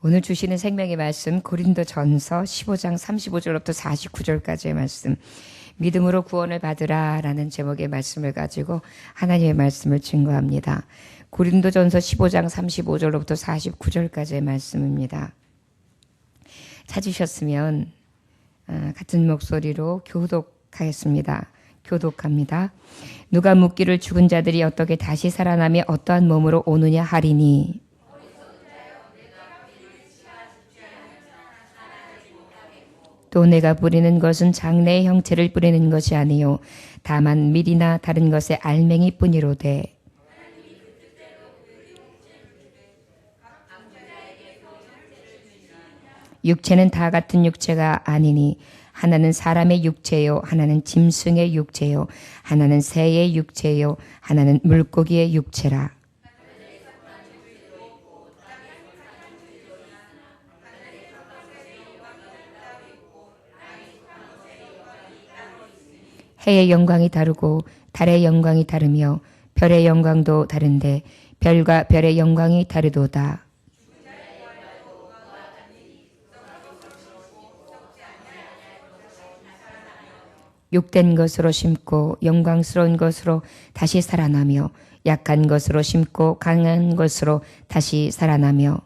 오늘 주시는 생명의 말씀 고린도전서 15장 35절부터 49절까지의 말씀, 믿음으로 구원을 받으라 라는 제목의 말씀을 가지고 하나님의 말씀을 증거합니다. 고린도전서 15장 35절부터 49절까지의 말씀입니다. 찾으셨으면 같은 목소리로 교독하겠습니다. 교독합니다. 누가 묻기를 죽은 자들이 어떻게 다시 살아나며 어떠한 몸으로 오느냐 하리니, 또 내가 뿌리는 것은 장래의 형체를 뿌리는 것이 아니요 다만 밀이나 다른 것의 알맹이 뿐이로되, 육체는 다 같은 육체가 아니니 하나는 사람의 육체요, 하나는 짐승의 육체요, 하나는 새의 육체요, 하나는 물고기의 육체라. 해의 영광이 다르고 달의 영광이 다르며 별의 영광도 다른데 별과 별의 영광이 다르도다. 욕된 것으로 심고 영광스러운 것으로 다시 살아나며, 약한 것으로 심고 강한 것으로 다시 살아나며,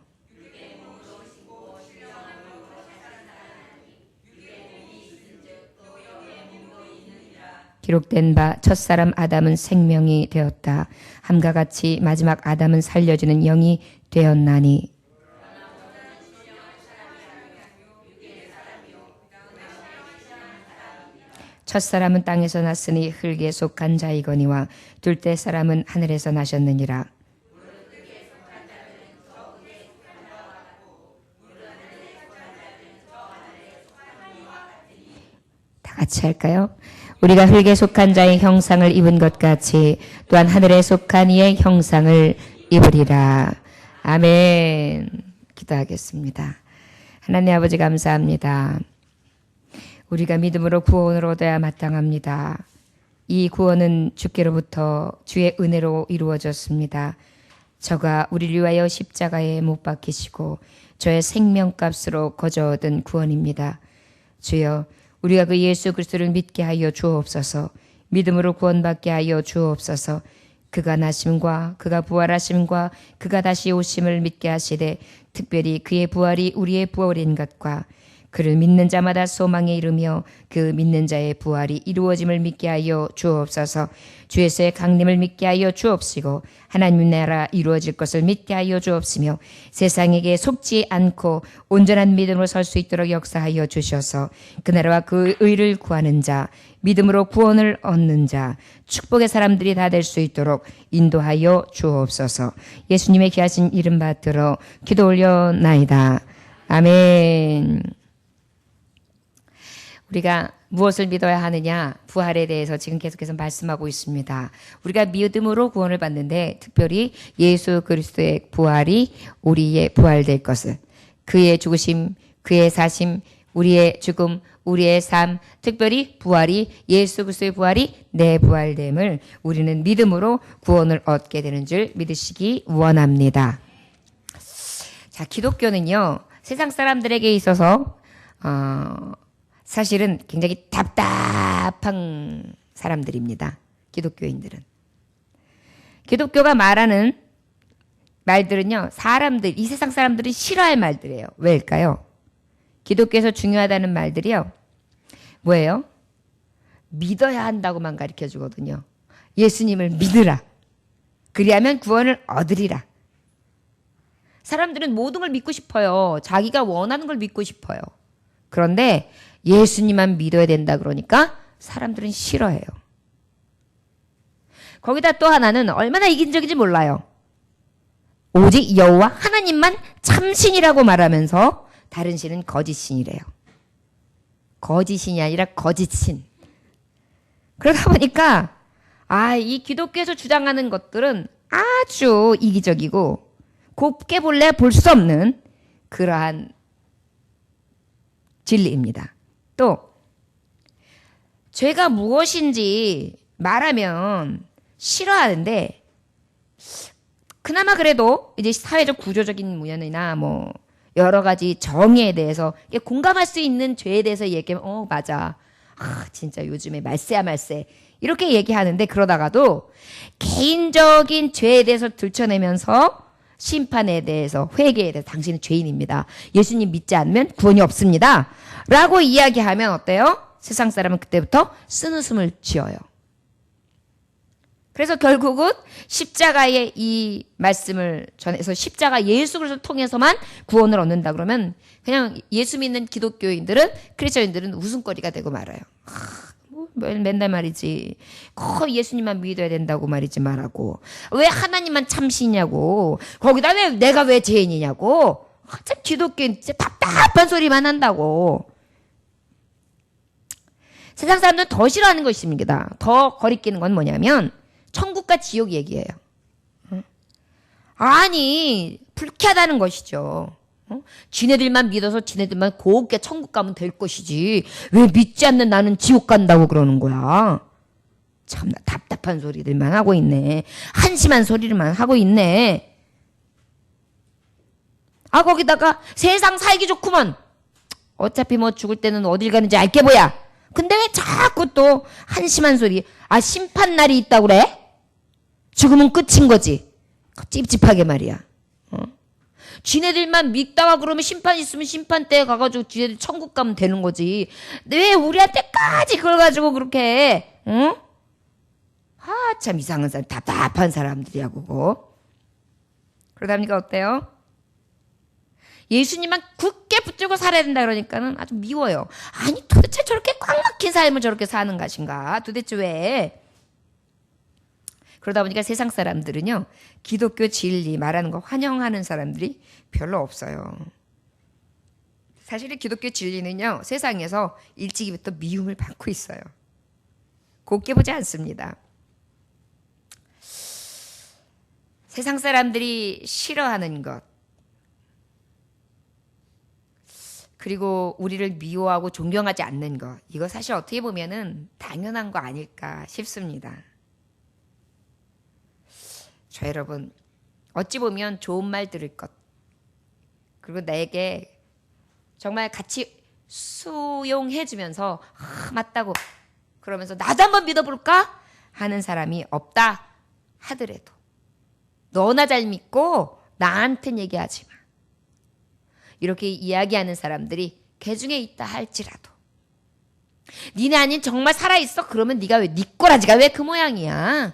기록된 바 첫사람 아담은 생명이 되었다. 함과 같이 마지막 아담은 살려주는 영이 되었나니, 첫사람은 땅에서 났으니 흙에 속한 자이거니와 둘째 사람은 하늘에서 나셨느니라. 다 같이 할까요? 우리가 흙에 속한 자의 형상을 입은 것 같이 또한 하늘에 속한 이의 형상을 입으리라. 아멘. 기도하겠습니다. 하나님 아버지 감사합니다. 우리가 믿음으로 구원을 얻어야 마땅합니다. 이 구원은 주께로부터 주의 은혜로 이루어졌습니다. 저가 우리를 위하여 십자가에 못 박히시고 저의 생명값으로 거저 얻은 구원입니다. 주여, 우리가 그 예수 그리스도를 믿게 하여 주옵소서. 믿음으로 구원받게 하여 주옵소서. 그가 나심과 그가 부활하심과 그가 다시 오심을 믿게 하시되, 특별히 그의 부활이 우리의 부활인 것과 그를 믿는 자마다 소망에 이르며 그 믿는 자의 부활이 이루어짐을 믿게 하여 주옵소서. 주 예수의 강림을 믿게 하여 주옵시고 하나님 나라 이루어질 것을 믿게 하여 주옵시며 세상에게 속지 않고 온전한 믿음으로 설 수 있도록 역사하여 주셔서 그 나라와 그 의를 구하는 자, 믿음으로 구원을 얻는 자, 축복의 사람들이 다 될 수 있도록 인도하여 주옵소서. 예수님의 귀하신 이름 받들어 기도 올려나이다. 아멘. 우리가 무엇을 믿어야 하느냐? 부활에 대해서 지금 계속해서 말씀하고 있습니다. 우리가 믿음으로 구원을 받는데, 특별히 예수 그리스도의 부활이 우리의 부활될 것을, 그의 죽으심, 그의 사심, 우리의 죽음, 우리의 삶, 특별히 부활이, 예수 그리스도의 부활이 내 부활됨을 우리는 믿음으로 구원을 얻게 되는 줄 믿으시기 원합니다. 자, 기독교는요, 세상 사람들에게 있어서 사실은 굉장히 답답한 사람들입니다. 기독교인들은. 기독교가 말하는 말들은요, 이 세상 사람들이 싫어할 말들이에요. 왜일까요? 기독교에서 중요하다는 말들이요, 뭐예요? 믿어야 한다고만 가르쳐 주거든요. 예수님을 믿으라. 그리하면 구원을 얻으리라. 사람들은 모든 걸 믿고 싶어요. 자기가 원하는 걸 믿고 싶어요. 그런데 예수님만 믿어야 된다 그러니까 사람들은 싫어해요. 거기다 또 하나는 얼마나 이기적인지 몰라요. 오직 여호와 하나님만 참신이라고 말하면서 다른 신은 거짓신이래요. 거짓신이 아니라 거짓신. 그러다 보니까 이 기독교에서 주장하는 것들은 아주 이기적이고 곱게 볼래 볼 수 없는 그러한 진리입니다. 또 죄가 무엇인지 말하면 싫어하는데, 그나마 그래도 이제 사회적 구조적인 면이나 여러 가지 정의에 대해서 공감할 수 있는 죄에 대해서 얘기하면 맞아. 진짜 요즘에 말세야 말세. 이렇게 얘기하는데 그러다가도 개인적인 죄에 대해서 들춰내면서 심판에 대해서 회개에 대해서 당신은 죄인입니다. 예수님 믿지 않으면 구원이 없습니다. 라고 이야기하면 어때요? 세상 사람은 그때부터 쓴웃음을 지어요. 그래서 결국은 십자가의 이 말씀을 전해서 십자가 예수 그리스도를 통해서만 구원을 얻는다 그러면 그냥 예수 믿는 기독교인들은 크리스천인들은 웃음거리가 되고 말아요. 맨날 말이지. 예수님만 믿어야 된다고 말이지 말라고. 왜 하나님만 참시냐고. 거기다 왜 내가 왜 죄인이냐고. 참 기독교인 진짜 답답한 소리만 한다고. 세상 사람들은 더 싫어하는 것입니다. 더 거리끼는 건 뭐냐면 천국과 지옥 얘기예요. 아니 불쾌하다는 것이죠. 지네들만 믿어서 지네들만 곱게 천국 가면 될 것이지 왜 믿지 않는 나는 지옥 간다고 그러는 거야. 참나 답답한 소리들만 하고 있네. 한심한 소리를만 하고 있네. 거기다가 세상 살기 좋구먼. 어차피 뭐 죽을 때는 어딜 가는지 알게 뭐야. 근데 왜 자꾸 또 한심한 소리. 심판날이 있다고 그래? 죽으면 끝인 거지. 찝찝하게 말이야. 지네들만 믿다가 그러면 심판 있으면 심판 때 가가지고 지네들 천국 가면 되는 거지. 왜 우리한테까지 그걸 가지고 그렇게 해? 응? 참 이상한 사람, 답답한 사람들이야 그거. 그러다 보니까 어때요? 예수님만 굳게 붙들고 살아야 된다 그러니까는 아주 미워요. 아니 도대체 저렇게 꽉 막힌 삶을 저렇게 사는 것인가? 도대체 왜? 그러다 보니까 세상 사람들은요. 기독교 진리 말하는 거 환영하는 사람들이 별로 없어요. 사실 기독교 진리는요. 세상에서 일찍이부터 미움을 받고 있어요. 곱게 보지 않습니다. 세상 사람들이 싫어하는 것 그리고 우리를 미워하고 존경하지 않는 것 이거 사실 어떻게 보면은 당연한 거 아닐까 싶습니다. 저 여러분 어찌 보면 좋은 말 들을 것 그리고 나에게 정말 같이 수용해주면서 맞다고 그러면서 나도 한번 믿어볼까 하는 사람이 없다 하더라도 너나 잘 믿고 나한텐 얘기하지 마. 이렇게 이야기하는 사람들이 개중에 있다 할지라도 니네 아닌 정말 살아있어? 그러면 네가 왜 네 꼬라지가 왜 그 모양이야?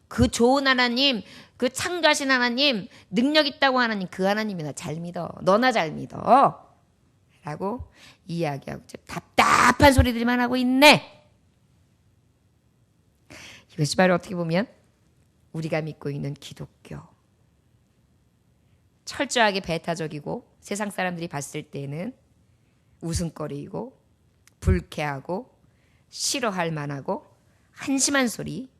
그 좋은 하나님 그 창조하신 하나님 능력 있다고 하나님 그 하나님이나 잘 믿어. 너나 잘 믿어. 라고 이야기하고 답답한 소리들만 하고 있네. 이것이 바로 어떻게 보면 우리가 믿고 있는 기독교. 철저하게 배타적이고 세상 사람들이 봤을 때는 웃음거리이고 불쾌하고 싫어할 만하고 한심한 소리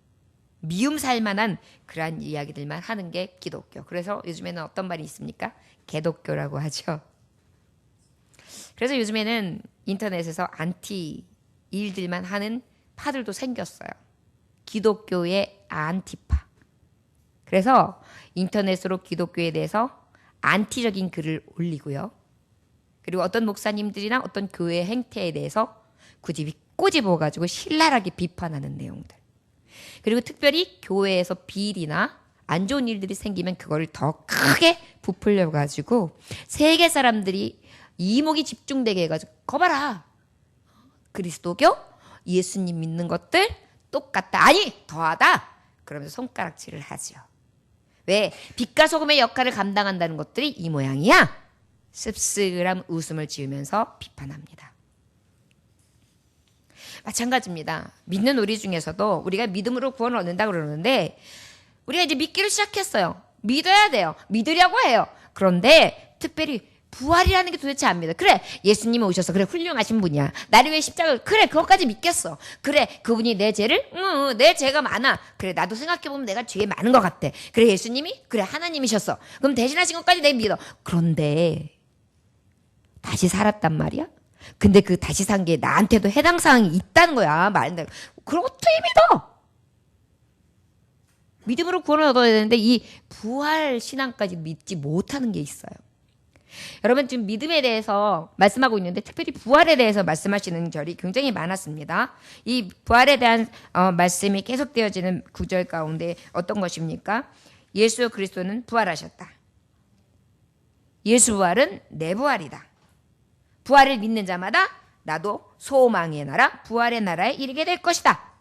미움 살 만한 그러한 이야기들만 하는 게 기독교. 그래서 요즘에는 어떤 말이 있습니까? 개독교라고 하죠. 그래서 요즘에는 인터넷에서 안티 일들만 하는 파들도 생겼어요. 기독교의 안티파. 그래서 인터넷으로 기독교에 대해서 안티적인 글을 올리고요. 그리고 어떤 목사님들이나 어떤 교회의 행태에 대해서 굳이 꼬집어가지고 신랄하게 비판하는 내용들. 그리고 특별히 교회에서 비일이나 안 좋은 일들이 생기면 그거를 더 크게 부풀려가지고 세계 사람들이 이목이 집중되게 해가지고 거봐라. 그리스도교 예수님 믿는 것들 똑같다. 아니 더하다. 그러면서 손가락질을 하죠. 왜? 빛과 소금의 역할을 감당한다는 것들이 이 모양이야. 씁쓸한 웃음을 지으면서 비판합니다. 마찬가지입니다. 믿는 우리 중에서도 우리가 믿음으로 구원을 얻는다 그러는데 우리가 이제 믿기를 시작했어요. 믿어야 돼요. 믿으려고 해요. 그런데 특별히 부활이라는 게 도대체 안 믿어. 그래 예수님이 오셔서 그래 훌륭하신 분이야. 나를 위해 십자가를 그래 그것까지 믿겠어. 그래 그분이 내 죄를 내 죄가 많아. 그래 나도 생각해보면 내가 죄 많은 것 같아. 그래 예수님이 그래 하나님이셨어. 그럼 대신하신 것까지 내가 믿어. 그런데 다시 살았단 말이야. 근데 그 다시 산 게 나한테도 해당 사항이 있다는 거야. 말인대로. 그럼 어떻게 믿어? 믿음으로 구원을 얻어야 되는데 이 부활 신앙까지 믿지 못하는 게 있어요. 여러분 지금 믿음에 대해서 말씀하고 있는데 특별히 부활에 대해서 말씀하시는 절이 굉장히 많았습니다. 이 부활에 대한 말씀이 계속되어지는 구절 가운데 어떤 것입니까? 예수 그리스도는 부활하셨다. 예수 부활은 내 부활이다. 부활을 믿는 자마다 나도 소망의 나라, 부활의 나라에 이르게 될 것이다.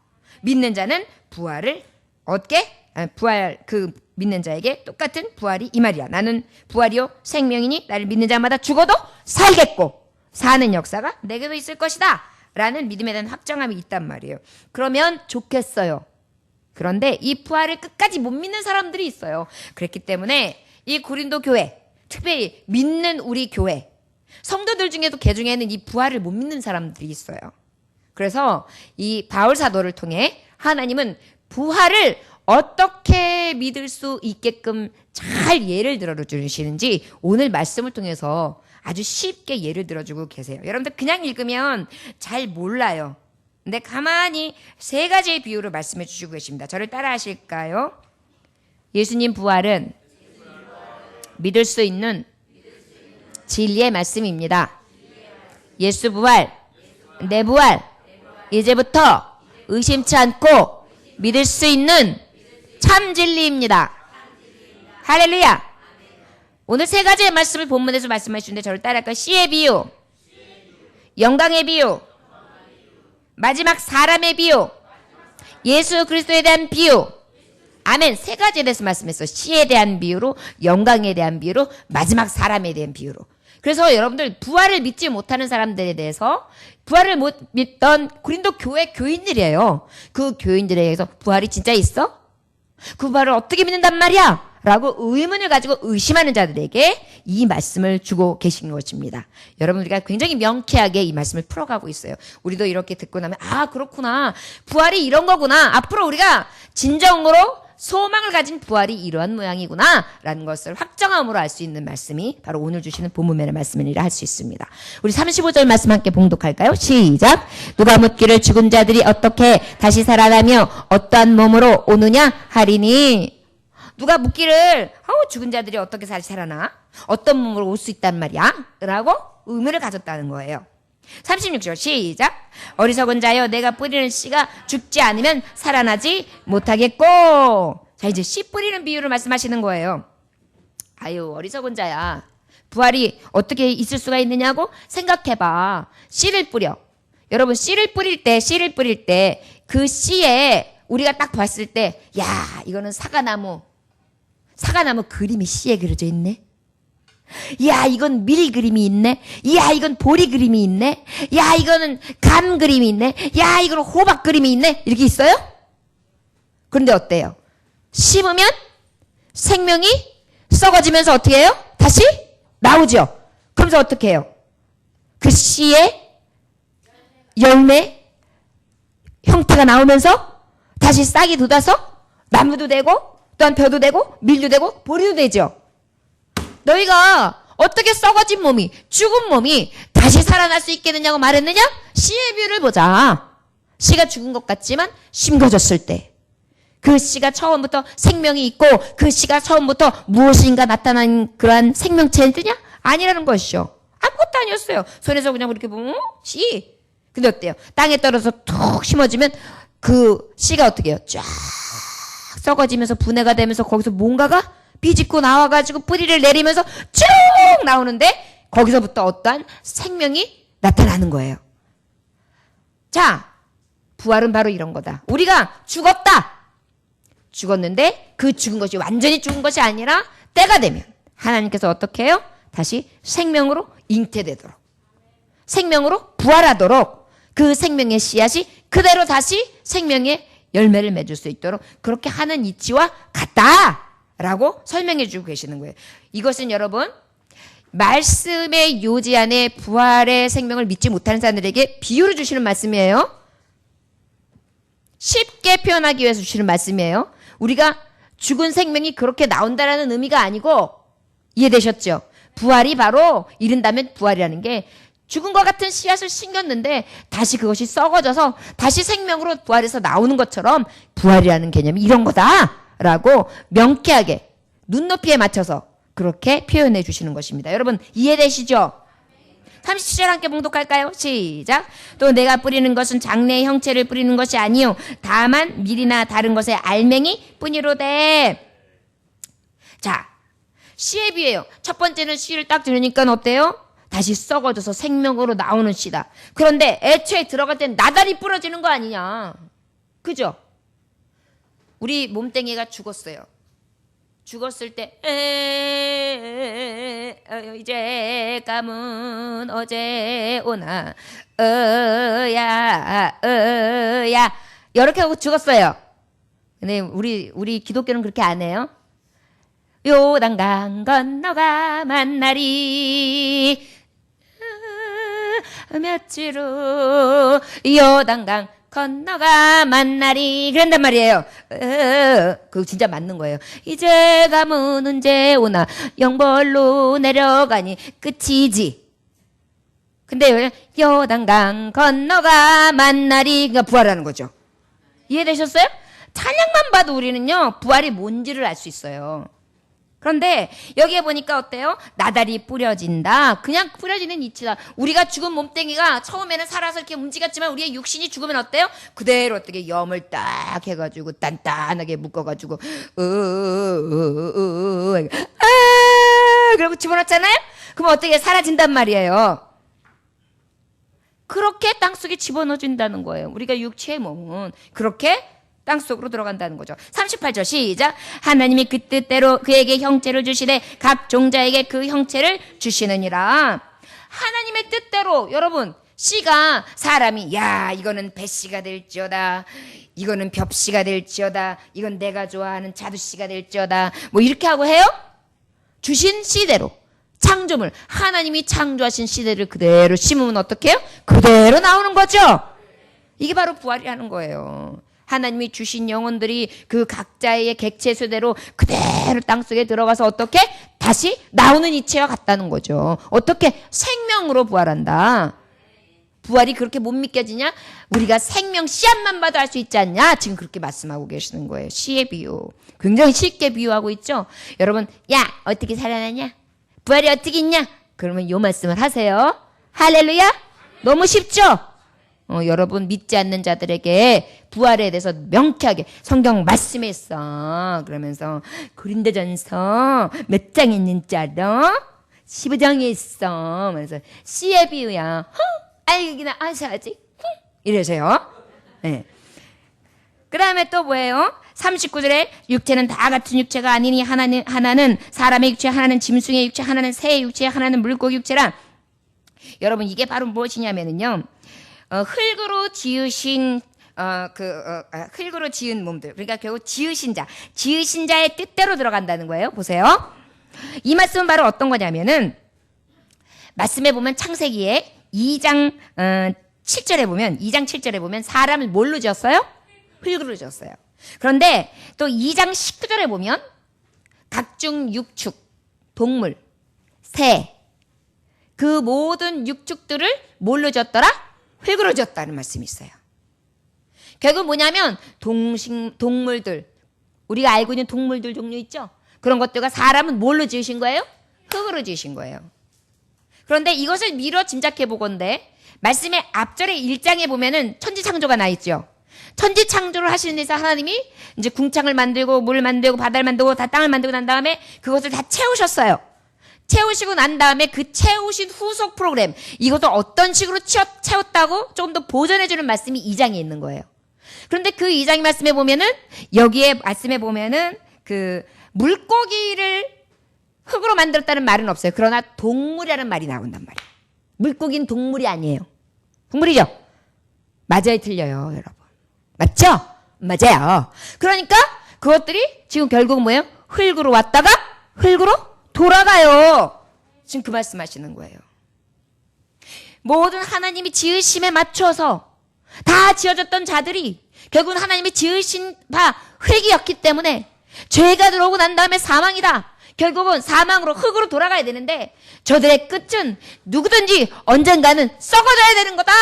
믿는 자는 부활을 얻게, 믿는 자에게 똑같은 부활이 이 말이야. 나는 부활이요 생명이니 나를 믿는 자마다 죽어도 살겠고 사는 역사가 내게도 있을 것이다. 라는 믿음에 대한 확정함이 있단 말이에요. 그러면 좋겠어요. 그런데 이 부활을 끝까지 못 믿는 사람들이 있어요. 그렇기 때문에 이 고린도 교회, 특별히 믿는 우리 교회, 성도들 중에도 개 중에는 이 부활을 못 믿는 사람들이 있어요. 그래서 이 바울 사도를 통해 하나님은 부활을 어떻게 믿을 수 있게끔 잘 예를 들어주시는지 오늘 말씀을 통해서 아주 쉽게 예를 들어주고 계세요. 여러분들 그냥 읽으면 잘 몰라요. 근데 가만히 세 가지의 비유로 말씀해 주시고 계십니다. 저를 따라 하실까요? 예수님 부활은 믿을 수 있는 진리의 말씀입니다. 예수 부활, 내 부활, 이제부터 의심치 않고 믿을 수 있는 참 진리입니다. 할렐루야. 오늘 세 가지의 말씀을 본문에서 말씀하시는데 저를 따라할까요? 씨의 비유, 영광의 비유, 마지막 사람의 비유, 예수 그리스도에 대한 비유. 아멘. 세 가지에 대해서 말씀했어요. 씨에 대한 비유로, 영광에 대한 비유로, 마지막 사람에 대한 비유로. 그래서 여러분들 부활을 믿지 못하는 사람들에 대해서 부활을 못 믿던 고린도 교회 교인들이에요. 그 교인들에게서 부활이 진짜 있어? 그 부활을 어떻게 믿는단 말이야? 라고 의문을 가지고 의심하는 자들에게 이 말씀을 주고 계신 것입니다. 여러분 우리가 굉장히 명쾌하게 이 말씀을 풀어가고 있어요. 우리도 이렇게 듣고 나면 아 그렇구나. 부활이 이런 거구나. 앞으로 우리가 진정으로 소망을 가진 부활이 이러한 모양이구나 라는 것을 확정함으로 알 수 있는 말씀이 바로 오늘 주시는 본문의 말씀이라 할 수 있습니다. 우리 35절 말씀 함께 봉독할까요? 시작. 누가 묻기를 죽은 자들이 어떻게 다시 살아나며 어떠한 몸으로 오느냐 하리니. 누가 묻기를 죽은 자들이 어떻게 다시 살아나? 어떤 몸으로 올 수 있단 말이야? 라고 의문을 가졌다는 거예요. 36절 시작. 어리석은 자여 내가 뿌리는 씨가 죽지 않으면 살아나지 못하겠고. 자 이제 씨 뿌리는 비유를 말씀하시는 거예요. 아유 어리석은 자야. 부활이 어떻게 있을 수가 있느냐고 생각해봐. 씨를 뿌려. 여러분 씨를 뿌릴 때 그 씨에 우리가 딱 봤을 때 야 이거는 사과나무 그림이 씨에 그려져 있네. 야 이건 밀 그림이 있네. 야 이건 보리 그림이 있네. 야 이거는 감 그림이 있네. 야 이거는 호박 그림이 있네. 이렇게 있어요? 그런데 어때요? 심으면 생명이 썩어지면서 어떻게 해요? 다시 나오죠. 그러면서 어떻게 해요? 그 씨의 열매 형태가 나오면서 다시 싹이 돋아서 나무도 되고 또한 벼도 되고 밀도 되고 보리도 되죠. 너희가 어떻게 썩어진 몸이 죽은 몸이 다시 살아날 수 있겠느냐고 말했느냐? 씨의 비유를 보자. 씨가 죽은 것 같지만 심겨졌을 때 그 씨가 처음부터 생명이 있고 그 씨가 처음부터 무엇인가 나타난 그러한 생명체느냐? 아니라는 것이죠. 아무것도 아니었어요. 손에서 그냥 그렇게 보면 씨. 근데 어때요? 땅에 떨어져서 툭 심어지면 그 씨가 어떻게 해요? 쫙 썩어지면서 분해가 되면서 거기서 뭔가가 비집고 나와가지고 뿌리를 내리면서 쭉 나오는데 거기서부터 어떠한 생명이 나타나는 거예요. 자, 부활은 바로 이런 거다. 우리가 죽었는데 그 죽은 것이 완전히 죽은 것이 아니라 때가 되면 하나님께서 어떻게 해요? 다시 생명으로 잉태되도록 생명으로 부활하도록 그 생명의 씨앗이 그대로 다시 생명의 열매를 맺을 수 있도록 그렇게 하는 이치와 같다라고 설명해 주고 계시는 거예요. 이것은 여러분 말씀의 요지 안에 부활의 생명을 믿지 못하는 사람들에게 비유를 주시는 말씀이에요. 쉽게 표현하기 위해서 주시는 말씀이에요. 우리가 죽은 생명이 그렇게 나온다라는 의미가 아니고 이해되셨죠? 부활이 바로 이른다면 부활이라는 게 죽은 것 같은 씨앗을 심겼는데 다시 그것이 썩어져서 다시 생명으로 부활해서 나오는 것처럼 부활이라는 개념이 이런 거다라고 명쾌하게 눈높이에 맞춰서 그렇게 표현해 주시는 것입니다. 여러분 이해되시죠? 37절 함께 봉독할까요? 시작. 또 내가 뿌리는 것은 장래의 형체를 뿌리는 것이 아니요 다만 밀이나 다른 것의 알맹이 뿐이로되. 자, 씨의 비유예요. 첫 번째는 씨를 딱 들으니까 어때요? 다시 썩어져서 생명으로 나오는 씨다. 그런데 애초에 들어갈 땐 나달이 부러지는 거 아니냐. 그죠? 우리 몸뚱이가 죽었어요. 죽었을 때 이제 감은 어제 오나 야 이렇게 하고 죽었어요. 근데 우리 기독교는 그렇게 안 해요. 요단강 건너가 만나리 며칠 후 요단강 건너가 만나리 그런단 말이에요. 그거 진짜 맞는 거예요. 이제 가면 언제 오나 영벌로 내려가니 끝이지. 근데 요단강 건너가 만나리 그러니까 부활하는 거죠. 이해되셨어요? 찬양만 봐도 우리는요 부활이 뭔지를 알 수 있어요. 그런데 여기에 보니까 어때요? 나달이 뿌려진다. 그냥 뿌려지는 이치다. 우리가 죽은 몸뚱이가 처음에는 살아서 이렇게 움직였지만 우리의 육신이 죽으면 어때요? 그대로 어떻게 염을 딱 해가지고 단단하게 묶어가지고 그러고 집어넣잖아요? 그럼 어떻게 사라진단 말이에요. 그렇게 땅속에 집어넣어준다는 거예요. 우리가 육체의 몸은 그렇게 땅속으로 들어간다는 거죠. 38절 시작. 하나님이 그 뜻대로 그에게 형체를 주시되 각 종자에게 그 형체를 주시느니라. 하나님의 뜻대로 여러분 씨가 사람이 야 이거는 배씨가 될지어다 이거는 벽씨가 될지어다 이건 내가 좋아하는 자두씨가 될지어다 뭐 이렇게 하고 해요? 주신 씨대로 창조물 하나님이 창조하신 씨대를 그대로 심으면 어떻게 해요? 그대로 나오는 거죠. 이게 바로 부활이라는 거예요. 하나님이 주신 영혼들이 그 각자의 객체수대로 그대로 땅속에 들어가서 어떻게 다시 나오는 이체와 같다는 거죠. 어떻게 생명으로 부활한다. 부활이 그렇게 못 믿겨지냐? 우리가 생명 씨앗만 봐도 알 수 있지 않냐? 지금 그렇게 말씀하고 계시는 거예요. 씨의 비유. 굉장히 쉽게 비유하고 있죠. 여러분 야 어떻게 살아나냐? 부활이 어떻게 있냐? 그러면 요 말씀을 하세요. 할렐루야. 너무 쉽죠? 여러분 믿지 않는 자들에게 부활에 대해서 명쾌하게 성경 말씀했어. 그러면서 고린도전서 몇 장에 있는 줄 알아? 15장에 있어. 그래서 씨의 비유야. 알기나 아셔야지. 이러세요. 네. 그 다음에 또 뭐예요? 39절에 육체는 다 같은 육체가 아니니 하나는 사람의 육체, 하나는 짐승의 육체, 하나는 새의 육체, 하나는 물고기 육체라. 여러분 이게 바로 무엇이냐면요. 흙으로 지으신 흙으로 지은 몸들 그러니까 결국 지으신 자의 뜻대로 들어간다는 거예요. 보세요. 이 말씀은 바로 어떤 거냐면은 말씀에 보면 창세기에 2장 7절에 보면 사람을 뭘로 지었어요? 흙으로 지었어요. 그런데 또 2장 19절에 보면 각종 육축, 동물, 새 그 모든 육축들을 뭘로 지었더라? 흙으로 지었다는 말씀이 있어요. 결국 뭐냐면 동물들 우리가 알고 있는 동물들 종류 있죠? 그런 것들과 사람은 뭘로 지으신 거예요? 흙으로 지으신 거예요. 그런데 이것을 미뤄 짐작해 보건대 말씀의 앞절의 1장에 보면은 천지창조가 나 있죠. 천지창조를 하시는 데서 하나님이 이제 궁창을 만들고 물을 만들고 바다를 만들고 다 땅을 만들고 난 다음에 그것을 다 채우셨어요. 채우시고 난 다음에 그 채우신 후속 프로그램 이것도 어떤 식으로 채웠다고 조금 더 보존해주는 말씀이 2장에 있는 거예요. 그런데 그 2장 말씀에 보면은 여기에 말씀에 보면은 그 물고기를 흙으로 만들었다는 말은 없어요. 그러나 동물이라는 말이 나온단 말이에요. 물고기는 동물이 아니에요. 동물이죠? 맞아요, 틀려요, 여러분. 맞죠? 맞아요. 그러니까 그것들이 지금 결국 뭐예요? 흙으로 왔다가 흙으로 돌아가요. 지금 그 말씀하시는 거예요. 모든 하나님이 지으심에 맞춰서 다 지어졌던 자들이 결국은 하나님이 지으신 바 흙이었기 때문에 죄가 들어오고 난 다음에 사망이다. 결국은 사망으로 흙으로 돌아가야 되는데 저들의 끝은 누구든지 언젠가는 썩어져야 되는 거다.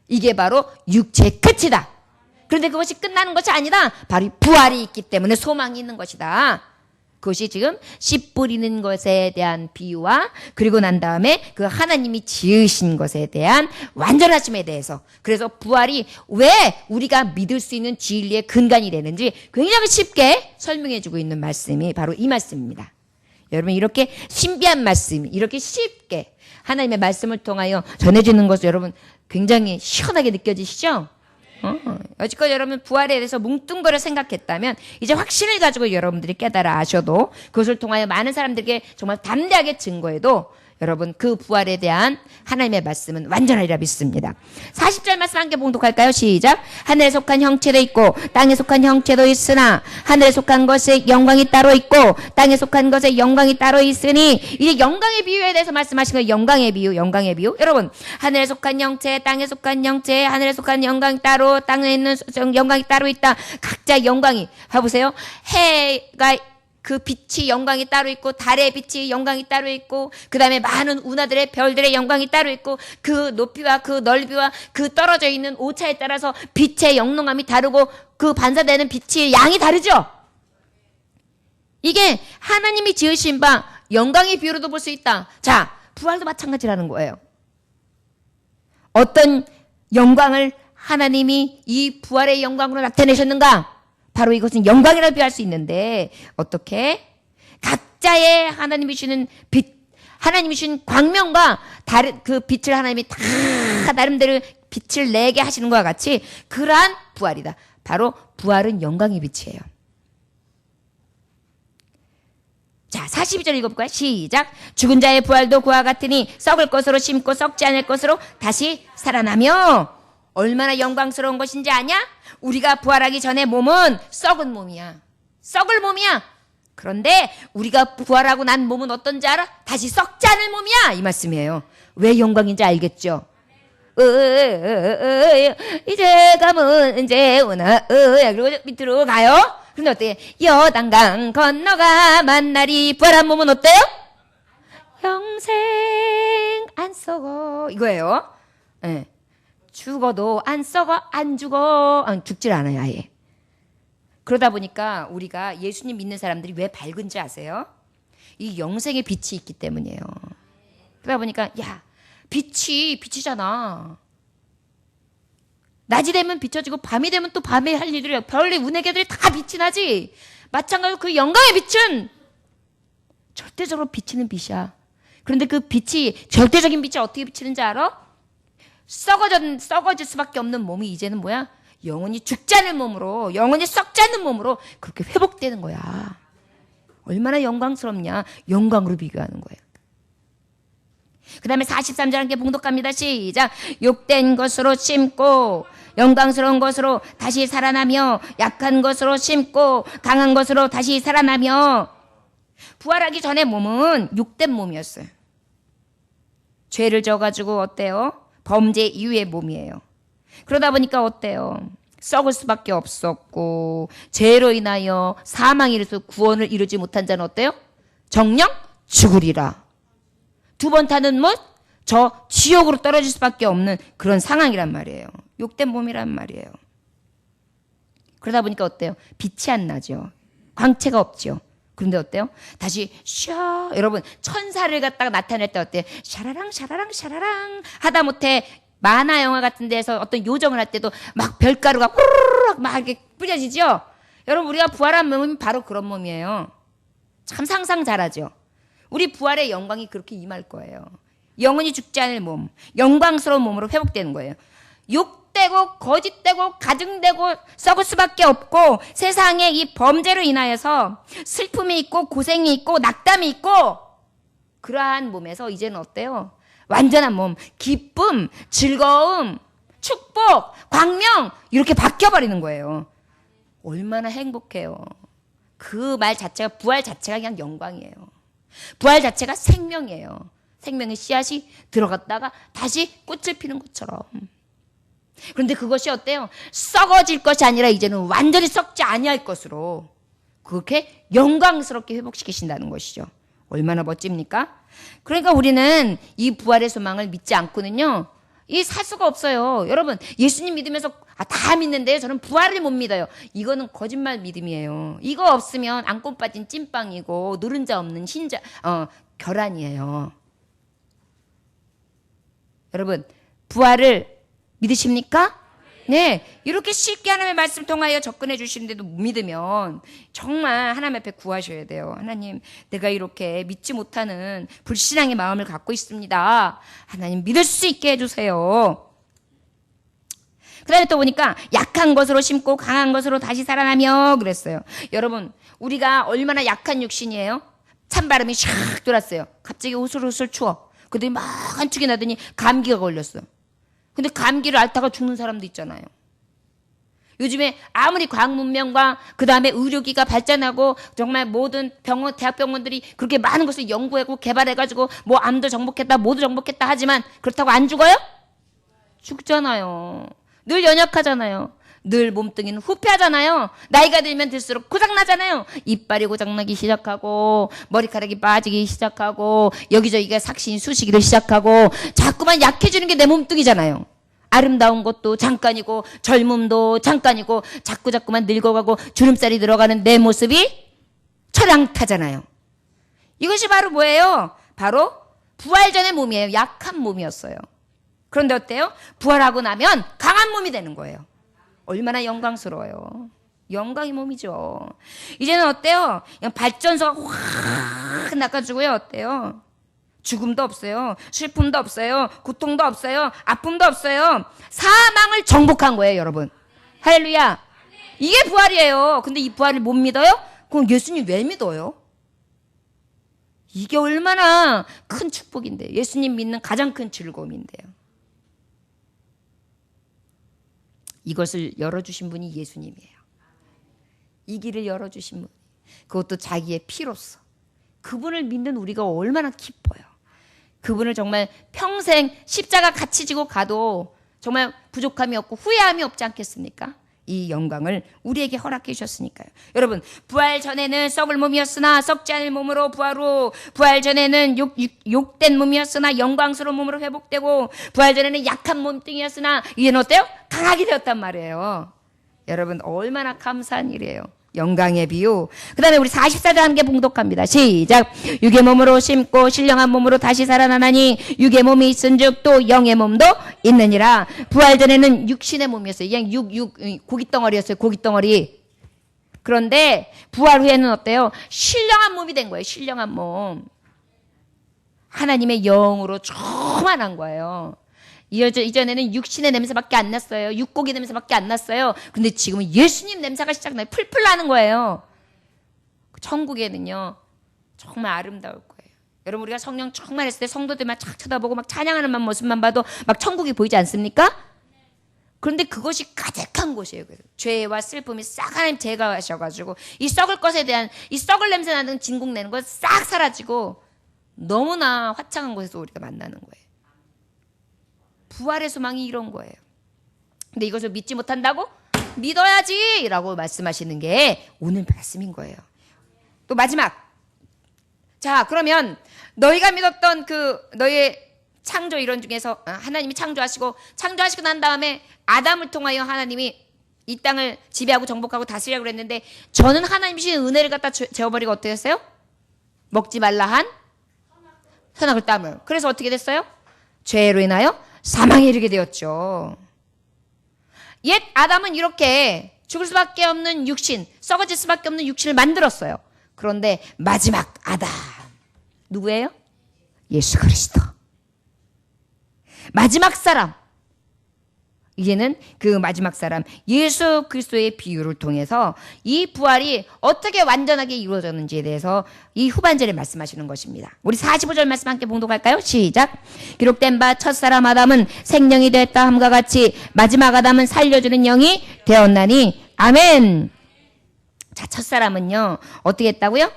이게 바로 육체의 끝이다. 그런데 그것이 끝나는 것이 아니다. 바로 부활이 있기 때문에 소망이 있는 것이다. 그것이 지금 씨 뿌리는 것에 대한 비유와 그리고 난 다음에 그 하나님이 지으신 것에 대한 완전하심에 대해서 그래서 부활이 왜 우리가 믿을 수 있는 진리의 근간이 되는지 굉장히 쉽게 설명해 주고 있는 말씀이 바로 이 말씀입니다. 여러분 이렇게 신비한 말씀 이렇게 쉽게 하나님의 말씀을 통하여 전해지는 것을 여러분 굉장히 시원하게 느껴지시죠? 여지껏 여러분 부활에 대해서 뭉뚱그려 생각했다면 이제 확신을 가지고 여러분들이 깨달아 아셔도 그것을 통하여 많은 사람들에게 정말 담대하게 증거해도 여러분 그 부활에 대한 하나님의 말씀은 완전하리라 믿습니다. 40절 말씀 함께 봉독할까요? 시작. 하늘에 속한 형체도 있고 땅에 속한 형체도 있으나 하늘에 속한 것의 영광이 따로 있고 땅에 속한 것의 영광이 따로 있으니 이제 영광의 비유에 대해서 말씀하신 거예요. 영광의 비유. 여러분 하늘에 속한 형체, 땅에 속한 형체, 하늘에 속한 영광이 따로 땅에 있는 영광이 따로 있다. 각자 영광이 봐보세요. 해가 그 빛이 영광이 따로 있고 달의 빛이 영광이 따로 있고 그 다음에 많은 운하들의 별들의 영광이 따로 있고 그 높이와 그 넓이와 그 떨어져 있는 오차에 따라서 빛의 영롱함이 다르고 그 반사되는 빛의 양이 다르죠. 이게 하나님이 지으신 바 영광의 비유로도 볼 수 있다. 자, 부활도 마찬가지라는 거예요. 어떤 영광을 하나님이 이 부활의 영광으로 나타내셨는가? 바로 이것은 영광이라고 비유할 수 있는데 어떻게? 각자의 하나님이 주시는 빛, 하나님이 주신 광명과 다른 그 빛을 하나님이 다 나름대로 빛을 내게 하시는 것과 같이 그러한 부활이다. 바로 부활은 영광의 빛이에요. 자, 42절 읽어볼까요? 시작. 죽은 자의 부활도 그와 같으니 썩을 것으로 심고 썩지 않을 것으로 다시 살아나며 얼마나 영광스러운 것인지 아냐? 우리가 부활하기 전에 몸은 썩은 몸이야. 썩을 몸이야. 그런데 우리가 부활하고 난 몸은 어떤지 알아? 다시 썩지 않을 몸이야. 이 말씀이에요. 왜 영광인지 알겠죠? 이제 가면 이제 오나 그리고 밑으로 가요. 그런데 어때요? 여단강 건너가 만나리 부활한 몸은 어때요? 영생 안 썩어 이거예요. 네. 죽어도 안 썩어 안 죽어 죽질 않아요 아예. 그러다 보니까 우리가 예수님 믿는 사람들이 왜 밝은지 아세요? 이 영생의 빛이 있기 때문이에요. 그러다 보니까 야 빛이잖아. 낮이 되면 비춰지고 밤이 되면 또 밤에 할 일들이 별의 운의 개들이 다 빛이 나지. 마찬가지로 그 영광의 빛은 절대적으로 비치는 빛이야. 그런데 그 빛이 절대적인 빛이 어떻게 비치는지 알아? 썩어질 수밖에 없는 몸이 이제는 뭐야? 영원히 죽지 않는 몸으로, 영원히 썩지 않는 몸으로 그렇게 회복되는 거야. 얼마나 영광스럽냐? 영광으로 비교하는 거예요. 그 다음에 43절 함께 봉독합니다. 시작. 욕된 것으로 심고 영광스러운 것으로 다시 살아나며 약한 것으로 심고 강한 것으로 다시 살아나며 부활하기 전에 몸은 욕된 몸이었어요. 죄를 져가지고 어때요? 범죄 이후의 몸이에요. 그러다 보니까 어때요? 썩을 수밖에 없었고 죄로 인하여 사망에 이르서 구원을 이루지 못한 자는 어때요? 정녕 죽으리라. 두 번 타는 못? 저 지옥으로 떨어질 수밖에 없는 그런 상황이란 말이에요. 욕된 몸이란 말이에요. 그러다 보니까 어때요? 빛이 안 나죠. 광채가 없죠. 그런데 어때요? 다시 샤 여러분 천사를 갖다가 나타낼 때 어때요? 샤라랑 샤라랑 샤라랑 하다못해 만화 영화 같은 데서 어떤 요정을 할 때도 막 별가루가 후루룩 막 이렇게 뿌려지죠? 여러분 우리가 부활한 몸이 바로 그런 몸이에요. 참 상상 잘하죠? 우리 부활의 영광이 그렇게 임할 거예요. 영원히 죽지 않을 몸, 영광스러운 몸으로 회복되는 거예요. 욕되고 거짓되고 가증되고 썩을 수밖에 없고 세상에 이 범죄로 인하여서 슬픔이 있고 고생이 있고 낙담이 있고 그러한 몸에서 이제는 어때요? 완전한 몸, 기쁨, 즐거움, 축복, 광명 이렇게 바뀌어버리는 거예요. 얼마나 행복해요. 그 말 자체가 부활 자체가 그냥 영광이에요. 부활 자체가 생명이에요. 생명의 씨앗이 들어갔다가 다시 꽃을 피는 것처럼. 그런데 그것이 어때요? 썩어질 것이 아니라 이제는 완전히 썩지 아니할 것으로 그렇게 영광스럽게 회복시키신다는 것이죠. 얼마나 멋집니까? 그러니까 우리는 이 부활의 소망을 믿지 않고는요. 이 살 수가 없어요. 여러분, 예수님 믿으면서 다 믿는데요. 저는 부활을 못 믿어요. 이거는 거짓말 믿음이에요. 이거 없으면 안고 빠진 찐빵이고 노른자 없는 흰자 계란이에요. 여러분, 부활을 믿으십니까? 네, 이렇게 쉽게 하나님의 말씀 통하여 접근해 주시는데도 못 믿으면 정말 하나님 앞에 구하셔야 돼요. 하나님, 내가 이렇게 믿지 못하는 불신앙의 마음을 갖고 있습니다. 하나님 믿을 수 있게 해주세요. 그 다음에 또 보니까 약한 것으로 심고 강한 것으로 다시 살아나며 그랬어요. 여러분, 우리가 얼마나 약한 육신이에요? 찬바람이 샥 돌았어요. 갑자기 우슬우슬 추워. 그들이 막 한축이 나더니 감기가 걸렸어. 근데 감기를 앓다가 죽는 사람도 있잖아요. 요즘에 아무리 과학 문명과 그 다음에 의료기가 발전하고 정말 모든 병원, 대학병원들이 그렇게 많은 것을 연구하고 개발해가지고 뭐 암도 정복했다, 모두 정복했다 하지만 그렇다고 안 죽어요? 죽잖아요. 늘 연약하잖아요. 늘 몸뚱이는 후패하잖아요. 나이가 들면 들수록 고장나잖아요. 이빨이 고장나기 시작하고 머리카락이 빠지기 시작하고 여기저기가 삭신이 쑤시기를 시작하고 자꾸만 약해지는 게 내 몸뚱이잖아요. 아름다운 것도 잠깐이고 젊음도 잠깐이고 자꾸만 늙어가고 주름살이 들어가는 내 모습이 철랑타잖아요. 이것이 바로 뭐예요? 바로 부활 전의 몸이에요. 약한 몸이었어요. 그런데 어때요? 부활하고 나면 강한 몸이 되는 거예요. 얼마나 영광스러워요. 영광의 몸이죠. 이제는 어때요? 그냥 발전소가 확 나가지고요. 어때요? 죽음도 없어요. 슬픔도 없어요. 고통도 없어요. 아픔도 없어요. 사망을 정복한 거예요, 여러분. 할렐루야. 이게 부활이에요. 근데 이 부활을 못 믿어요? 그럼 예수님 왜 믿어요? 이게 얼마나 큰 축복인데요. 예수님 믿는 가장 큰 즐거움인데요. 이것을 열어주신 분이 예수님이에요. 이 길을 열어주신 분. 그것도 자기의 피로써. 그분을 믿는 우리가 얼마나 기뻐요. 그분을 정말 평생 십자가 같이 지고 가도 정말 부족함이 없고 후회함이 없지 않겠습니까? 이 영광을 우리에게 허락해 주셨으니까요. 여러분, 부활 전에는 썩을 몸이었으나 썩지 않을 몸으로 부활 후, 부활 전에는 욕된 몸이었으나 영광스러운 몸으로 회복되고, 부활 전에는 약한 몸뚱이였으나 이제는 어때요? 강하게 되었단 말이에요. 여러분, 얼마나 감사한 일이에요. 영광의 비유. 그 다음에 우리 44절 함께 봉독합니다. 시작. 육의 몸으로 심고 신령한 몸으로 다시 살아나나니 육의 몸이 있은즉 또 영의 몸도 있느니라. 부활 전에는 육신의 몸이었어요. 그냥 고깃덩어리였어요. 고깃덩어리. 그런데 부활 후에는 어때요? 신령한 몸이 된 거예요. 신령한 몸. 하나님의 영으로 충만한 거예요. 이전에는 육신의 냄새밖에 안 났어요. 육고기 냄새밖에 안 났어요. 근데 지금은 예수님 냄새가 시작나요. 풀풀 나는 거예요. 천국에는요, 정말 아름다울 거예요. 여러분, 우리가 성령 충만했을 때 성도들만 착 쳐다보고 막 찬양하는 모습만 봐도 막 천국이 보이지 않습니까? 그런데 그것이 가득한 곳이에요. 죄와 슬픔이 싹 하나님 제거하셔가지고 이 썩을 것에 대한 이 썩을 냄새 나는 진국 내는 거 싹 사라지고 너무나 화창한 곳에서 우리가 만나는 거예요. 부활의 소망이 이런 거예요. 근데 이것을 믿지 못한다고? 믿어야지! 라고 말씀하시는 게 오늘 말씀인 거예요. 또 마지막. 자, 그러면 너희가 믿었던 너의 창조 이론 중에서 하나님이 창조하시고 난 다음에 아담을 통하여 하나님이 이 땅을 지배하고 정복하고 다스리라고 그랬는데 저는 하나님이 주신 은혜를 갖다 재워버리고 어떻게 했어요? 먹지 말라 한 선악을 따물. 그래서 어떻게 됐어요? 죄로 인하여 사망에 이르게 되었죠. 옛 아담은 이렇게 죽을 수밖에 없는 육신, 썩어질 수밖에 없는 육신을 만들었어요. 그런데 마지막 아담 누구예요? 예수 그리스도. 마지막 사람. 이제는 그 마지막 사람 예수 그리스도의 비유를 통해서 이 부활이 어떻게 완전하게 이루어졌는지에 대해서 이 후반절에 말씀하시는 것입니다. 우리 45절 말씀 함께 봉독할까요? 시작. 기록된 바 첫사람 아담은 생명이 되었다 함과 같이 마지막 아담은 살려주는 영이 되었나니 아멘. 자, 첫사람은요 어떻게 했다고요?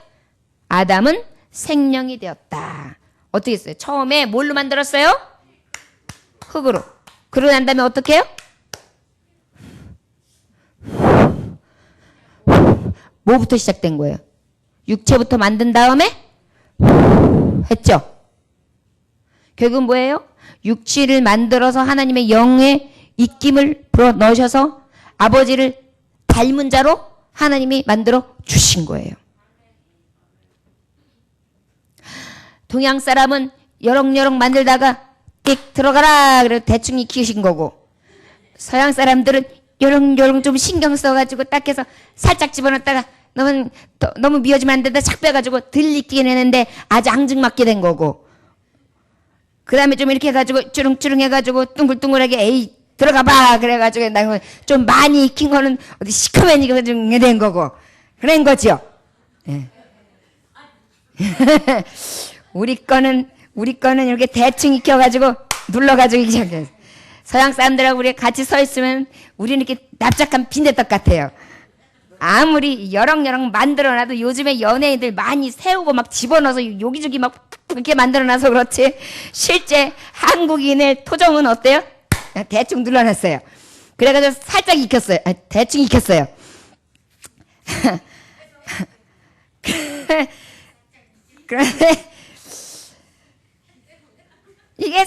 아담은 생명이 되었다. 어떻게 했어요? 처음에 뭘로 만들었어요? 흙으로. 그러고 난 다음에 어떻게 해요? 뭐부터 시작된 거예요? 육체부터 만든 다음에 했죠? 결국은 뭐예요? 육체를 만들어서 하나님의 영의 입김을 불어 넣으셔서 아버지를 닮은 자로 하나님이 만들어 주신 거예요. 동양 사람은 여렁여렁 만들다가 띡 들어가라 그래서 대충 익히신 거고, 서양 사람들은 요렁요렁 좀 신경 써가지고 딱 해서 살짝 집어넣었다가 너무 미워지면 안 된다 착 빼가지고 덜 익히긴 했는데 아주 앙증맞게 된 거고, 그 다음에 좀 이렇게 해가지고 쭈릉쭈릉 해가지고 둥글둥글하게 에이 들어가봐 그래가지고 좀 많이 익힌 거는 어디 시커먼 익어가지고 된 거고 그런 거죠. 네. 우리 거는 이렇게 대충 익혀가지고 눌러가지고 이렇게. 서양 사람들하고 우리 같이 서 있으면 우리는 이렇게 납작한 빈대떡 같아요. 아무리 여렁여렁 만들어놔도 요즘에 연예인들 많이 세우고 막 집어넣어서 여기저기 막 그렇게 만들어놔서 그렇지, 실제 한국인의 토종은 어때요? 대충 눌러놨어요. 그래가지고 살짝 익혔어요. 대충 익혔어요. 그런데 이게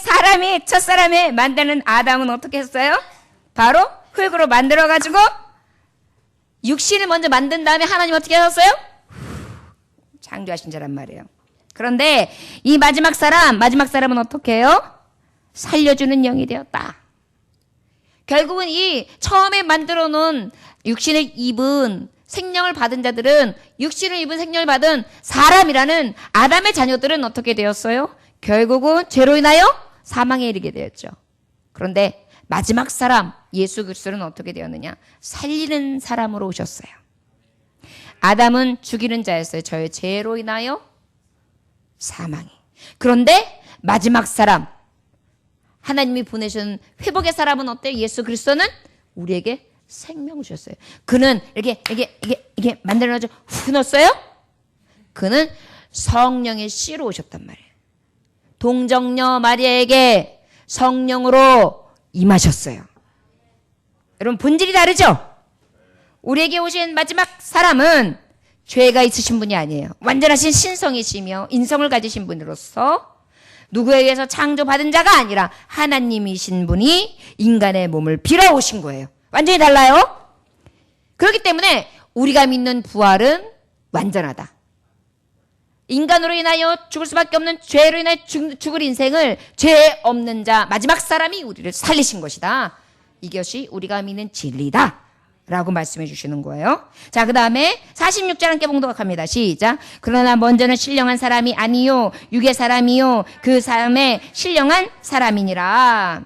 첫사람이 만드는 아담은 어떻게 했어요? 바로 흙으로 만들어가지고 육신을 먼저 만든 다음에 하나님 어떻게 하셨어요? 창조하신 자란 말이에요. 그런데 이 마지막 사람은 어떻게 해요? 살려주는 영이 되었다. 결국은 이 처음에 만들어 놓은 육신을 입은 생명을 받은 자들은, 육신을 입은 생명을 받은 사람이라는 아담의 자녀들은 어떻게 되었어요? 결국은 죄로 인하여 사망에 이르게 되었죠. 그런데 마지막 사람 예수 그리스도는 어떻게 되었느냐? 살리는 사람으로 오셨어요. 아담은 죽이는 자였어요. 저의 죄로 인하여 사망이. 그런데 마지막 사람, 하나님이 보내신 회복의 사람은 어때요? 예수 그리스도는 우리에게 생명을 주셨어요. 그는 이게 만들어가지고 후 넣었어요? 그는 성령의 씨로 오셨단 말이에요. 동정녀 마리아에게 성령으로 임하셨어요. 여러분 본질이 다르죠? 우리에게 오신 마지막 사람은 죄가 있으신 분이 아니에요. 완전하신 신성이시며 인성을 가지신 분으로서 누구에게서 창조받은 자가 아니라 하나님이신 분이 인간의 몸을 빌어 오신 거예요. 완전히 달라요. 그렇기 때문에 우리가 믿는 부활은 완전하다. 인간으로 인하여 죽을 수밖에 없는 죄로 인하여 죽을 인생을 죄 없는 자 마지막 사람이 우리를 살리신 것이다. 이것이 우리가 믿는 진리다 라고 말씀해 주시는 거예요. 자, 그 다음에 46절 함께 봉독합니다. 시작. 그러나 먼저는 신령한 사람이 아니요 육의 사람이요 그 사람의 신령한 사람이니라.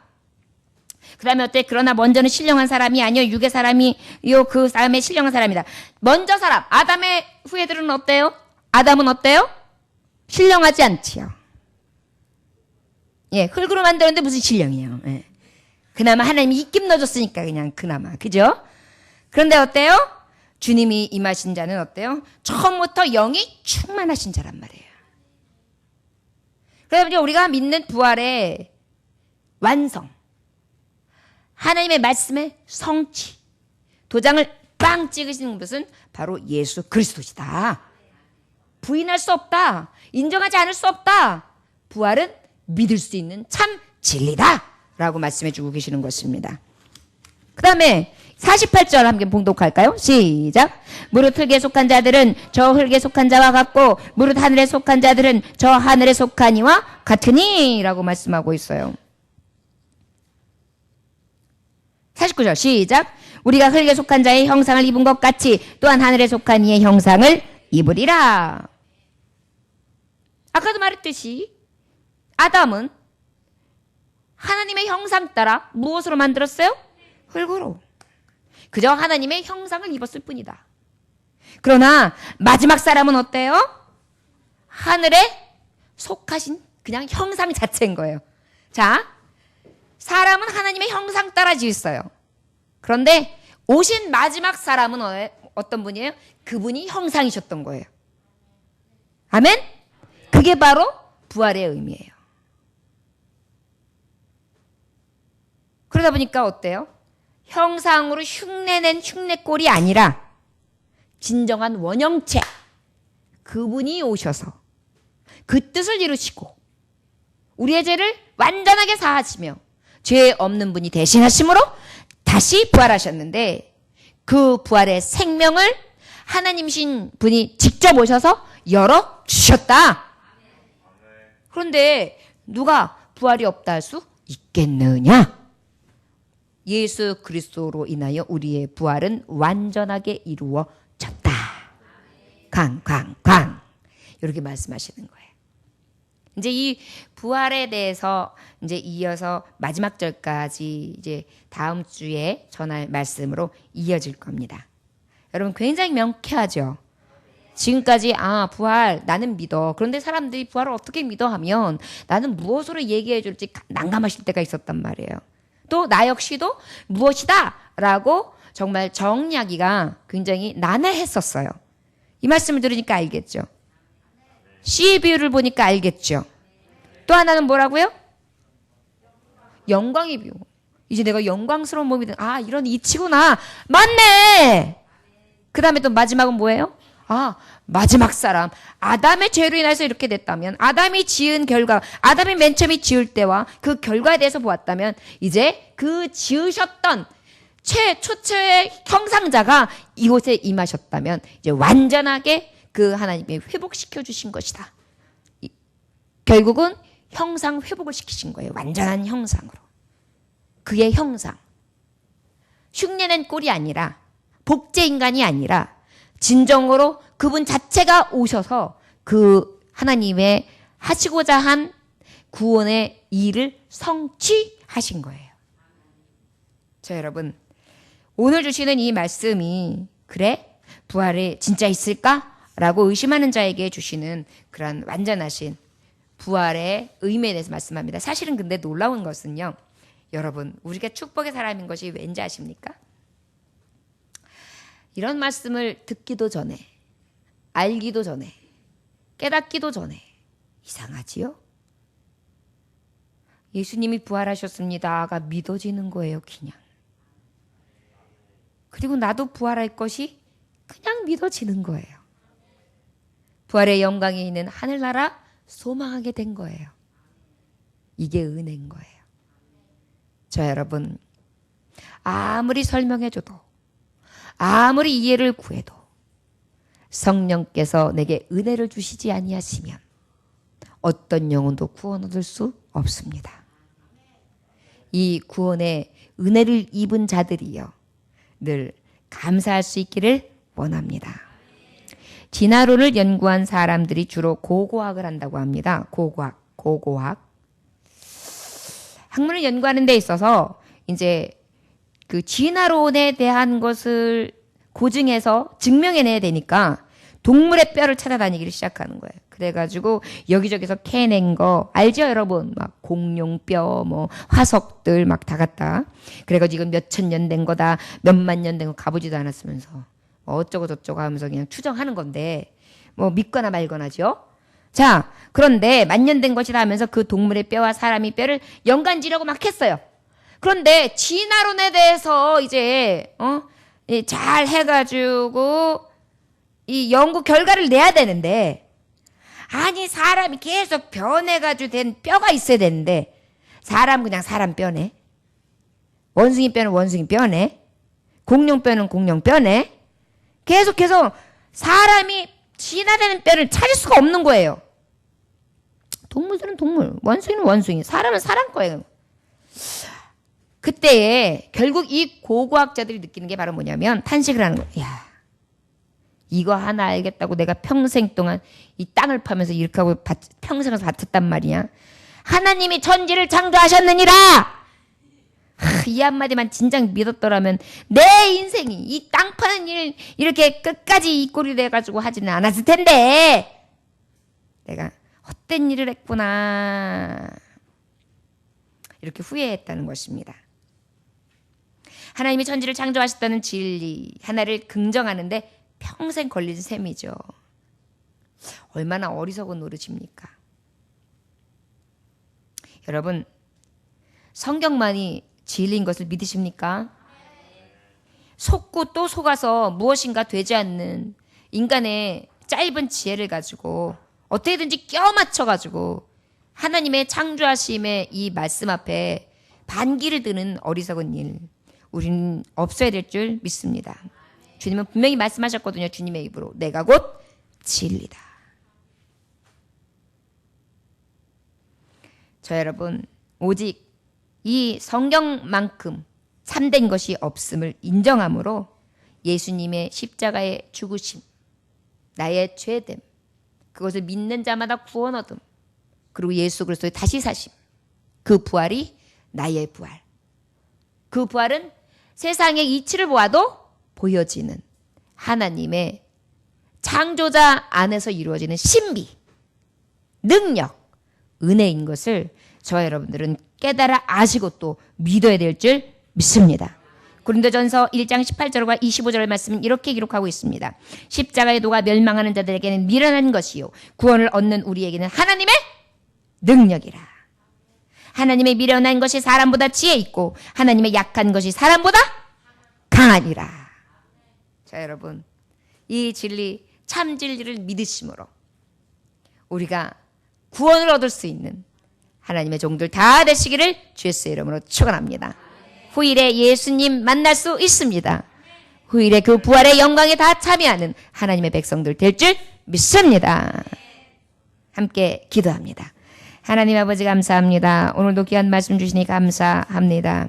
그 다음에 어때? 그러나 먼저는 신령한 사람이 아니요 육의 사람이요 그 사람의 신령한 사람이다. 먼저 사람 아담의 후예들은 어때요? 아담은 어때요? 신령하지 않지요. 예, 흙으로 만들었는데 무슨 신령이에요. 예. 그나마 하나님이 입김 넣어줬으니까 그냥 그나마 그죠? 그런데 어때요? 주님이 임하신 자는 어때요? 처음부터 영이 충만하신 자란 말이에요. 그래서 우리가 믿는 부활의 완성, 하나님의 말씀의 성취, 도장을 빵 찍으시는 것은 바로 예수 그리스도시다. 부인할 수 없다. 인정하지 않을 수 없다. 부활은 믿을 수 있는 참 진리다 라고 말씀해 주고 계시는 것입니다. 그 다음에 48절 함께 봉독할까요? 시작. 무릇 흙에 속한 자들은 저 흙에 속한 자와 같고 무릇 하늘에 속한 자들은 저 하늘에 속한 이와 같으니 라고 말씀하고 있어요. 49절 시작. 우리가 흙에 속한 자의 형상을 입은 것 같이 또한 하늘에 속한 이의 형상을 입으리라. 아까도 말했듯이 아담은 하나님의 형상 따라 무엇으로 만들었어요? 흙으로. 그저 하나님의 형상을 입었을 뿐이다. 그러나 마지막 사람은 어때요? 하늘에 속하신 그냥 형상 자체인 거예요. 자, 사람은 하나님의 형상 따라 지었어요. 그런데 오신 마지막 사람은 어떤 분이에요? 그분이 형상이셨던 거예요. 아멘? 그게 바로 부활의 의미예요. 그러다 보니까 어때요? 형상으로 흉내낸 흉내꼴이 아니라 진정한 원형체, 그분이 오셔서 그 뜻을 이루시고 우리의 죄를 완전하게 사하시며 죄 없는 분이 대신하심으로 다시 부활하셨는데 그 부활의 생명을 하나님이신 분이 직접 오셔서 열어주셨다. 그런데 누가 부활이 없다 할 수 있겠느냐? 예수 그리스도로 인하여 우리의 부활은 완전하게 이루어졌다. 강. 이렇게 말씀하시는 거예요. 이제 이 부활에 대해서 이제 이어서 마지막 절까지 이제 다음 주에 전할 말씀으로 이어질 겁니다. 여러분 굉장히 명쾌하죠? 지금까지 부활 나는 믿어. 그런데 사람들이 부활을 어떻게 믿어 하면 나는 무엇으로 얘기해 줄지 난감하실 때가 있었단 말이에요. 또 나 역시도 무엇이다 라고 정말 정리하기가 굉장히 난해했었어요. 이 말씀을 들으니까 알겠죠? 씨의 비유를 보니까 알겠죠? 또 하나는 뭐라고요? 영광의 비유. 이제 내가 영광스러운 몸이 이런 이치구나. 맞네. 그 다음에 또 마지막은 뭐예요? 마지막 사람. 아담의 죄로 인해서 이렇게 됐다면, 아담이 지은 결과, 아담이 맨 처음에 지을 때와 그 결과에 대해서 보았다면, 이제 그 지으셨던 초초의 형상자가 이곳에 임하셨다면, 이제 완전하게 그 하나님이 회복시켜 주신 것이다. 결국은 형상 회복을 시키신 거예요. 완전한 형상으로. 그의 형상. 흉내낸 꼴이 아니라, 복제 인간이 아니라, 진정으로 그분 자체가 오셔서 그 하나님의 하시고자 한 구원의 일을 성취하신 거예요. 자, 여러분, 오늘 주시는 이 말씀이 그래? 부활이 진짜 있을까? 라고 의심하는 자에게 주시는 그런 완전하신 부활의 의미에 대해서 말씀합니다. 사실은 근데 놀라운 것은요, 여러분, 우리가 축복의 사람인 것이 왠지 아십니까? 이런 말씀을 듣기도 전에, 알기도 전에, 깨닫기도 전에 이상하지요? 예수님이 부활하셨습니다가 믿어지는 거예요, 그냥. 그리고 나도 부활할 것이 그냥 믿어지는 거예요. 부활의 영광에 있는 하늘나라 소망하게 된 거예요. 이게 은혜인 거예요. 저 여러분, 아무리 설명해줘도, 아무리 이해를 구해도 성령께서 내게 은혜를 주시지 아니하시면 어떤 영혼도 구원 얻을 수 없습니다. 이 구원의 은혜를 입은 자들이요, 늘 감사할 수 있기를 원합니다. 진화론을 연구한 사람들이 주로 고고학을 한다고 합니다. 고고학. 학문을 연구하는 데 있어서 이제 그 진화론에 대한 것을 고증해서 증명해내야 되니까 동물의 뼈를 찾아다니기를 시작하는 거예요. 그래가지고 여기저기서 캐낸 거 알죠, 여러분? 막 공룡뼈, 화석들 막 다 갖다. 그래가지고 이건 몇천 년 된 거다, 몇만 년 된 거 가보지도 않았으면서 어쩌고 저쩌고 하면서 그냥 추정하는 건데 믿거나 말거나죠. 자, 그런데 만년 된 것이다 하면서 그 동물의 뼈와 사람의 뼈를 연관지려고 막 했어요. 그런데 진화론에 대해서 이제 잘 해가지고 이 연구 결과를 내야 되는데, 아니 사람이 계속 변해가지고 된 뼈가 있어야 되는데 사람 그냥 사람 뼈네, 원숭이 뼈는 원숭이 뼈네, 공룡 뼈는 공룡 뼈네. 계속해서 사람이 진화되는 뼈를 찾을 수가 없는 거예요. 동물들은 동물, 원숭이는 원숭이, 사람은 사람 거예요. 그때에 결국 이 고고학자들이 느끼는 게 바로 뭐냐면 탄식을 하는 거예요. 야, 이거 하나 알겠다고 내가 평생 동안 이 땅을 파면서 이렇게 하고 평생을 바쳤단 말이야. 하나님이 천지를 창조하셨느니라. 이 한마디만 진작 믿었더라면 내 인생이 이 땅 파는 일 이렇게 끝까지 이 꼴이 돼가지고 하지는 않았을 텐데 내가 헛된 일을 했구나, 이렇게 후회했다는 것입니다. 하나님이 천지를 창조하셨다는 진리 하나를 긍정하는데 평생 걸린 셈이죠. 얼마나 어리석은 노릇입니까? 여러분, 성경만이 진리인 것을 믿으십니까? 속고 또 속아서 무엇인가 되지 않는 인간의 짧은 지혜를 가지고 어떻게든지 껴 맞춰가지고 하나님의 창조하심의 이 말씀 앞에 반기를 드는 어리석은 일, 우리는 없어야 될 줄 믿습니다. 주님은 분명히 말씀하셨거든요. 주님의 입으로 내가 곧 진리다. 저 여러분, 오직 이 성경만큼 참된 것이 없음을 인정함으로 예수님의 십자가의 죽으심, 나의 죄됨, 그것을 믿는 자마다 구원 얻음, 그리고 예수 그리스도의 다시 사심, 그 부활이 나의 부활. 그 부활은 세상의 이치를 보아도 보여지는 하나님의 창조자 안에서 이루어지는 신비, 능력, 은혜인 것을 저와 여러분들은 깨달아 아시고 또 믿어야 될 줄 믿습니다. 고린도전서 1장 18절과 25절의 말씀은 이렇게 기록하고 있습니다. 십자가의 도가 멸망하는 자들에게는 미련한 것이요 구원을 얻는 우리에게는 하나님의 능력이라. 하나님의 미련한 것이 사람보다 지혜 있고 하나님의 약한 것이 사람보다 강하니라. 자 여러분, 이 진리, 참 진리를 믿으심으로 우리가 구원을 얻을 수 있는 하나님의 종들 다 되시기를 주 예수의 이름으로 축원합니다. 후일에 예수님 만날 수 있습니다. 후일에 그 부활의 영광에 다 참여하는 하나님의 백성들 될 줄 믿습니다. 함께 기도합니다. 하나님 아버지 감사합니다. 오늘도 귀한 말씀 주시니 감사합니다.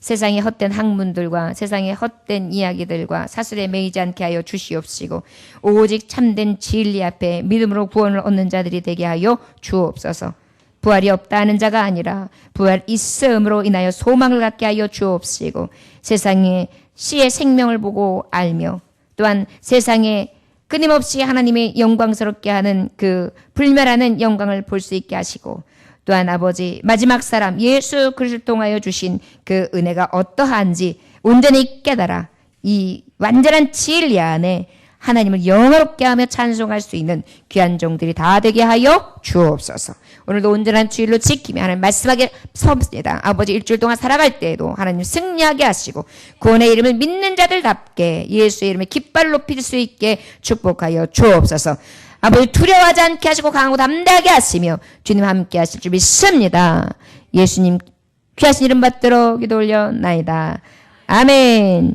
세상의 헛된 학문들과 세상의 헛된 이야기들과 사슬에 매이지 않게 하여 주시옵시고 오직 참된 진리 앞에 믿음으로 구원을 얻는 자들이 되게 하여 주옵소서. 부활이 없다 하는 자가 아니라 부활 있음으로 인하여 소망을 갖게 하여 주옵시고 세상의 씨의 생명을 보고 알며 또한 세상에 끊임없이 하나님의 영광스럽게 하는 그 불멸하는 영광을 볼 수 있게 하시고 또한 아버지 마지막 사람 예수 그리스도를 통하여 주신 그 은혜가 어떠한지 온전히 깨달아 이 완전한 진리 안에 하나님을 영화롭게 하며 찬송할 수 있는 귀한 종들이 다 되게 하여 주옵소서. 오늘도 온전한 주일로 지키며 하나님 말씀하게 섭니다. 아버지 일주일 동안 살아갈 때에도 하나님 승리하게 하시고 구원의 이름을 믿는 자들답게 예수의 이름에 깃발을 높일 수 있게 축복하여 주옵소서. 아버지 두려워하지 않게 하시고 강하고 담대하게 하시며 주님 함께 하실 줄 믿습니다. 예수님 귀하신 이름 받들어 기도 올려나이다. 아멘.